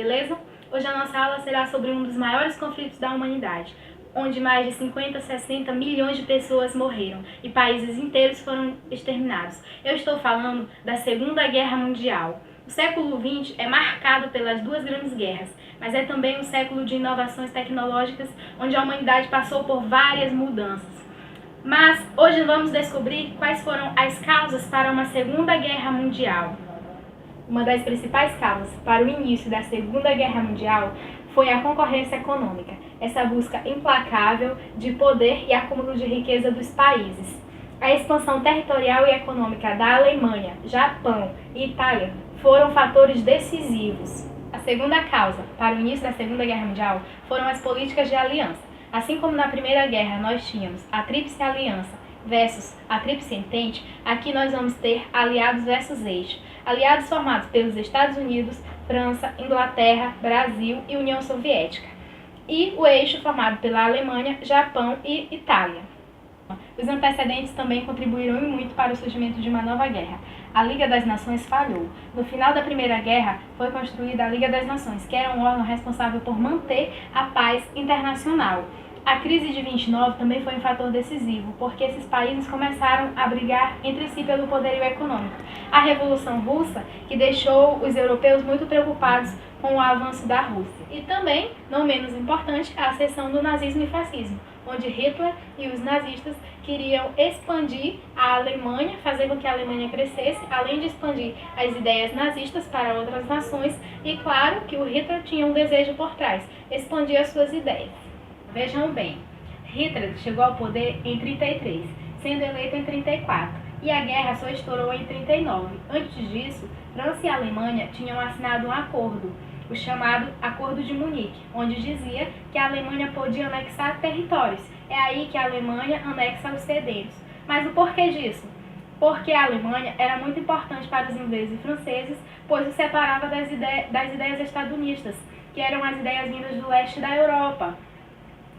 beleza? Hoje a nossa aula será sobre um dos maiores conflitos da humanidade, onde mais de 50, 60 milhões de pessoas morreram e países inteiros foram exterminados. Eu estou falando da Segunda Guerra Mundial. O século XX é marcado pelas duas grandes guerras, mas é também um século de inovações tecnológicas, onde a humanidade passou por várias mudanças. Mas hoje vamos descobrir quais foram as causas para uma Segunda Guerra Mundial. Uma das principais causas para o início da Segunda Guerra Mundial foi a concorrência econômica, essa busca implacável de poder e acúmulo de riqueza dos países. A expansão territorial e econômica da Alemanha, Japão e Itália foram fatores decisivos. A segunda causa para o início da Segunda Guerra Mundial foram as políticas de aliança. Assim como na Primeira Guerra nós tínhamos a Tríplice Aliança versus a Tríplice Entente, aqui nós vamos ter aliados versus eixo. Aliados formados pelos Estados Unidos, França, Inglaterra, Brasil e União Soviética. E o eixo formado pela Alemanha, Japão e Itália. Os antecedentes também contribuíram muito para o surgimento de uma nova guerra. A Liga das Nações falhou. No final da Primeira Guerra, foi construída a Liga das Nações, que era um órgão responsável por manter a paz internacional. A crise de 29 também foi um fator decisivo, porque esses países começaram a brigar entre si pelo poderio econômico. A Revolução Russa, que deixou os europeus muito preocupados com o avanço da Rússia. E também, não menos importante, a ascensão do nazismo e fascismo, onde Hitler e os nazistas queriam expandir a Alemanha, fazer com que a Alemanha crescesse, além de expandir as ideias nazistas para outras nações, e claro que o Hitler tinha um desejo por trás, expandir as suas ideias. Vejam bem, Hitler chegou ao poder em 33, sendo eleito em 34, e a guerra só estourou em 39. Antes disso, França e Alemanha tinham assinado um acordo, o chamado Acordo de Munique, onde dizia que a Alemanha podia anexar territórios. É aí que a Alemanha anexa os cedentos. Mas o porquê disso? Porque a Alemanha era muito importante para os ingleses e franceses, pois os separava das ideias estadunidenses, que eram as ideias vindas do leste da Europa,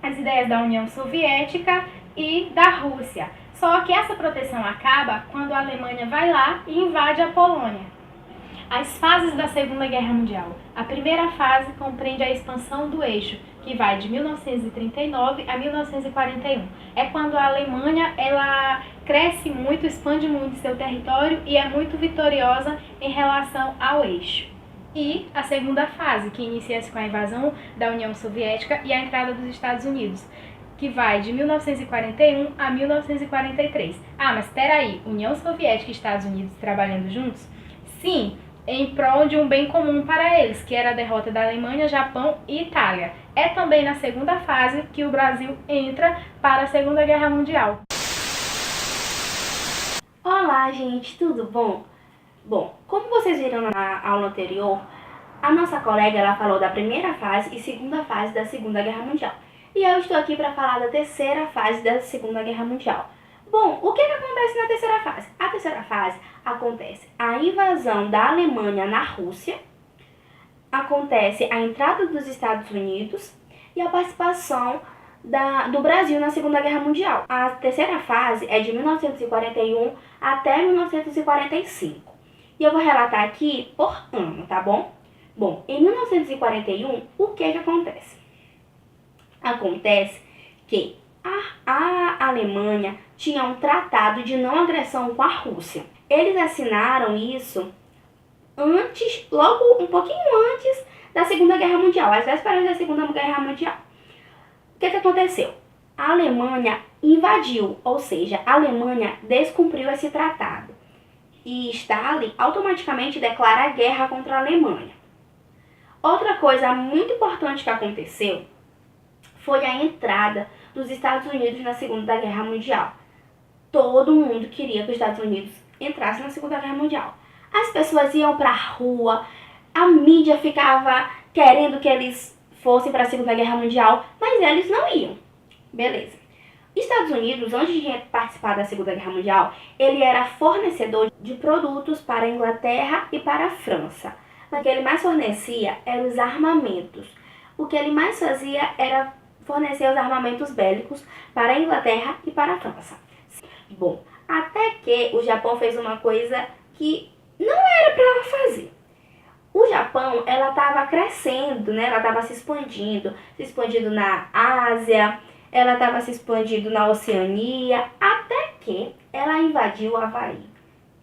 as ideias da União Soviética e da Rússia. Só que essa proteção acaba quando a Alemanha vai lá e invade a Polônia. As fases da Segunda Guerra Mundial. A primeira fase compreende a expansão do eixo, que vai de 1939 a 1941. É quando a Alemanha ela cresce muito, expande muito seu território e é muito vitoriosa em relação ao eixo. E a segunda fase, que inicia-se com a invasão da União Soviética e a entrada dos Estados Unidos, que vai de 1941 a 1943. Ah, mas espera aí, União Soviética e Estados Unidos trabalhando juntos? Sim, em prol de um bem comum para eles, que era a derrota da Alemanha, Japão e Itália. É também na segunda fase que o Brasil entra para a Segunda Guerra Mundial. Olá, gente, tudo bom? Bom, como vocês viram na aula anterior, a nossa colega ela falou da primeira fase e segunda fase da Segunda Guerra Mundial. E eu estou aqui para falar da terceira fase da Segunda Guerra Mundial. Bom, o que acontece na terceira fase? A terceira fase acontece a invasão da Alemanha na Rússia, acontece a entrada dos Estados Unidos e a participação do Brasil na Segunda Guerra Mundial. A terceira fase é de 1941 até 1945. E eu vou relatar aqui por ano, tá bom? Bom, em 1941, o que acontece? Acontece que a Alemanha tinha um tratado de não agressão com a Rússia. Eles assinaram isso logo um pouquinho antes da Segunda Guerra Mundial, às vésperas da Segunda Guerra Mundial. O que aconteceu? A Alemanha invadiu, ou seja, a Alemanha descumpriu esse tratado. E Stalin automaticamente declara guerra contra a Alemanha. Outra coisa muito importante que aconteceu foi a entrada dos Estados Unidos na Segunda Guerra Mundial. Todo mundo queria que os Estados Unidos entrassem na Segunda Guerra Mundial. As pessoas iam para a rua, a mídia ficava querendo que eles fossem para a Segunda Guerra Mundial, mas eles não iam. Beleza. Estados Unidos, antes de participar da Segunda Guerra Mundial, ele era fornecedor de produtos para a Inglaterra e para a França. Mas o que ele mais fornecia eram os armamentos. O que ele mais fazia era fornecer os armamentos bélicos para a Inglaterra e para a França. Bom, até que o Japão fez uma coisa que não era para ela fazer. O Japão, ela estava crescendo, né? Ela estava se expandindo na Ásia, ela estava se expandindo na Oceania, até que ela invadiu o Havaí.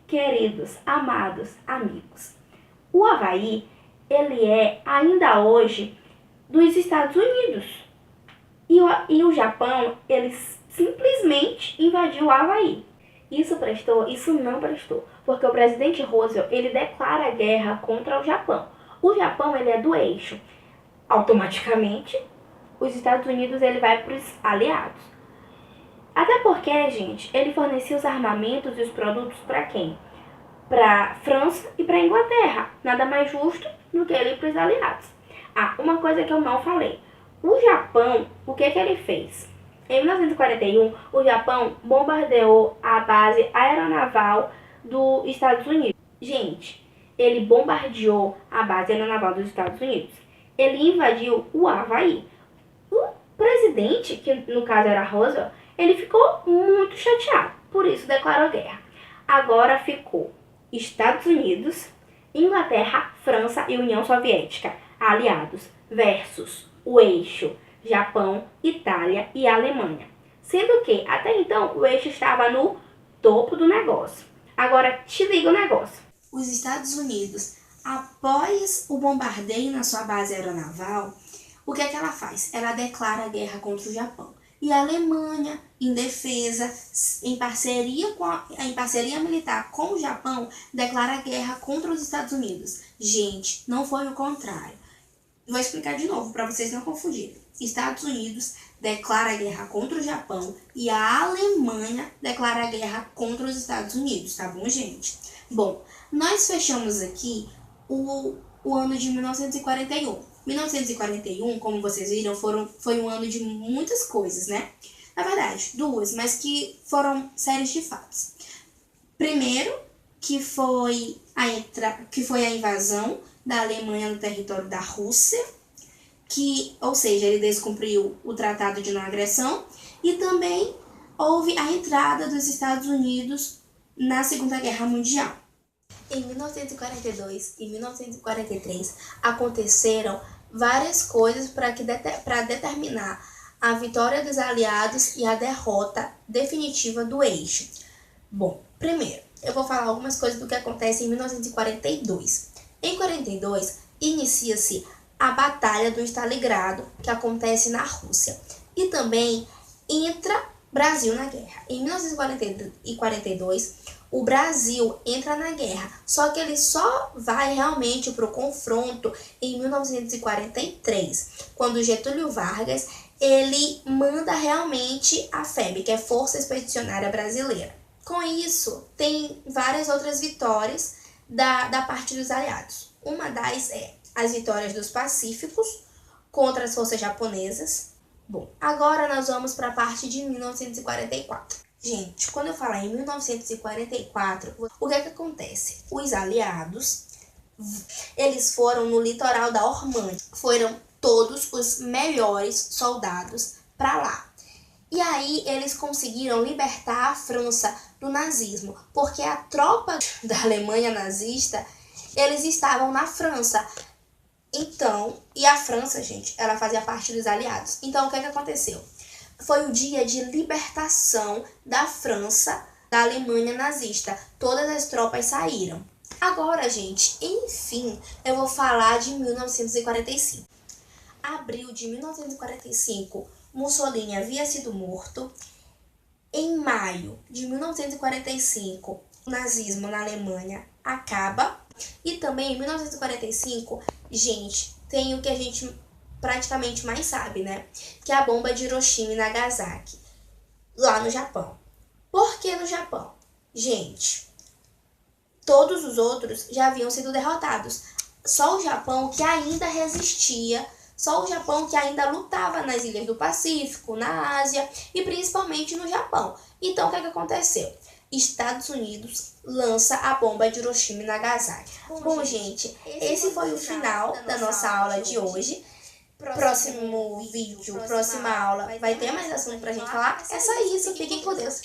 Queridos, amados amigos, o Havaí, ele é ainda hoje dos Estados Unidos. E o Japão, ele simplesmente invadiu o Havaí. Isso prestou? Isso não prestou. Porque o presidente Roosevelt, ele declara guerra contra o Japão. O Japão, ele é do eixo. Automaticamente, os Estados Unidos, ele vai para os aliados. Até porque, gente, ele fornecia os armamentos e os produtos para quem? Para França e para Inglaterra. Nada mais justo do que ele ir para os aliados. Ah, uma coisa que eu não falei. O Japão, o que ele fez? Em 1941, o Japão bombardeou a base aeronaval dos Estados Unidos. Gente, ele bombardeou a base aeronaval dos Estados Unidos. Ele invadiu o Havaí. O presidente, que no caso era Roosevelt, ele ficou muito chateado. Por isso declarou guerra. Agora ficou Estados Unidos, Inglaterra, França e União Soviética, aliados, versus o eixo Japão, Itália e Alemanha. Sendo que, até então, o eixo estava no topo do negócio. Agora, te liga o negócio. Os Estados Unidos, após o bombardeio na sua base aeronaval, o que é que ela faz? Ela declara guerra contra o Japão. E a Alemanha, em defesa, em parceria militar com o Japão, declara guerra contra os Estados Unidos. Gente, não foi o contrário. Vou explicar de novo para vocês não confundirem. Estados Unidos declara guerra contra o Japão e a Alemanha declara guerra contra os Estados Unidos, tá bom, gente? Bom, nós fechamos aqui o ano de 1941. 1941, como vocês viram, foi um ano de muitas coisas, né? Na verdade, duas, mas que foram séries de fatos. Primeiro, que foi a invasão da Alemanha no território da Rússia, ou seja, ele descumpriu o Tratado de Não Agressão, e também houve a entrada dos Estados Unidos na Segunda Guerra Mundial. Em 1942 e 1943 aconteceram várias coisas para determinar a vitória dos aliados e a derrota definitiva do eixo. Bom, primeiro, eu vou falar algumas coisas do que acontece em 1942. Em 42, inicia-se a Batalha do Stalingrado, que acontece na Rússia. E também entra Brasil na guerra. Em 1942, o Brasil entra na guerra, só que ele só vai realmente para o confronto em 1943, quando Getúlio Vargas ele manda realmente a FEB, que é Força Expedicionária Brasileira. Com isso, tem várias outras vitórias da parte dos aliados. Uma das é as vitórias dos Pacíficos contra as forças japonesas. Bom, agora nós vamos para a parte de 1944. Gente, quando eu falar em 1944, o que é que acontece? Os aliados, eles foram no litoral da Normandia. Foram todos os melhores soldados para lá. E aí eles conseguiram libertar a França do nazismo, porque a tropa da Alemanha nazista, eles estavam na França. Então, e a França, gente, ela fazia parte dos aliados. Então, o que é que aconteceu? Foi o dia de libertação da França da Alemanha nazista. Todas as tropas saíram. Agora, gente, enfim, eu vou falar de 1945. Abril de 1945, Mussolini havia sido morto. Em maio de 1945, o nazismo na Alemanha acaba. E também em 1945, gente, tem o que a gente praticamente mais sabe, né? Que é a bomba de Hiroshima e Nagasaki, lá no Japão. Por que no Japão? Gente, todos os outros já haviam sido derrotados. Só o Japão que ainda resistia, só o Japão que ainda lutava nas ilhas do Pacífico, na Ásia e principalmente no Japão. Então, o que aconteceu? Estados Unidos lança a bomba de Hiroshima e Nagasaki. Bom, gente, esse foi o final da nossa aula de hoje. Próximo vídeo, próxima aula, vai ter mais assunto pra gente falar. É só isso, fiquem com Deus.